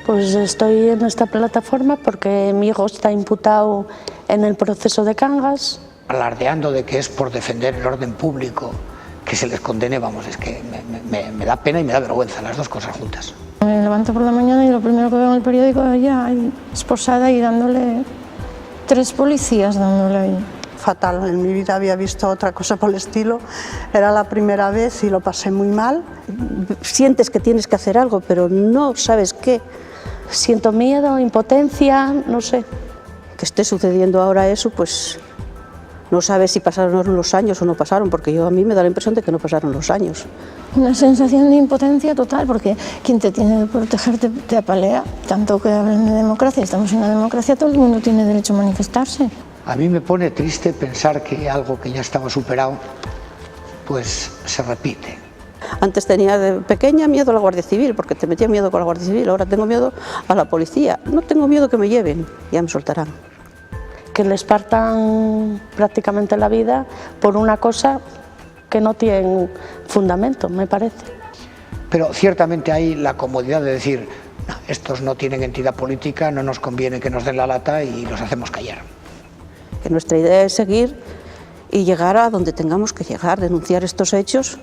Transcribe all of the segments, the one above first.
Pues estoy en esta plataforma porque mi hijo está imputado en el proceso de Cangas. Alardeando de que es por defender el orden público que se les condene, vamos, es que me da pena y me da vergüenza, las dos cosas juntas. Me levanto por la mañana y lo primero que veo en el periódico es ella ahí, esposada y dándole 3 policías dándole ahí. Fatal, en mi vida había visto otra cosa por el estilo, era la primera vez y lo pasé muy mal. Sientes que tienes que hacer algo, pero no sabes qué. Siento miedo, impotencia, no sé. Que esté sucediendo ahora eso, pues no sabes si pasaron los años o no pasaron, porque a mí me da la impresión de que no pasaron los años. Una sensación de impotencia total, porque quien te tiene que proteger te apalea. Tanto que hablan de democracia, estamos en una democracia, todo el mundo tiene derecho a manifestarse. A mí me pone triste pensar que algo que ya estaba superado, pues se repite. Antes tenía de pequeña miedo a la Guardia Civil, porque te metía miedo con la Guardia Civil, ahora tengo miedo a la policía. No tengo miedo que me lleven, ya me soltarán. Que les partan prácticamente la vida por una cosa que no tiene fundamento, me parece. Pero ciertamente hay la comodidad de decir, no, estos no tienen entidad política, no nos conviene que nos den la lata y los hacemos callar. Que nuestra idea es seguir y llegar a donde tengamos que llegar, denunciar estos hechos,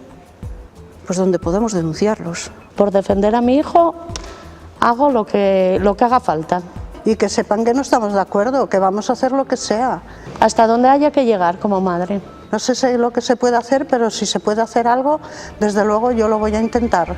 pues donde podamos denunciarlos. Por defender a mi hijo hago lo que haga falta. Y que sepan que no estamos de acuerdo, que vamos a hacer lo que sea. Hasta donde haya que llegar como madre. No sé lo que se puede hacer, pero si se puede hacer algo, desde luego yo lo voy a intentar.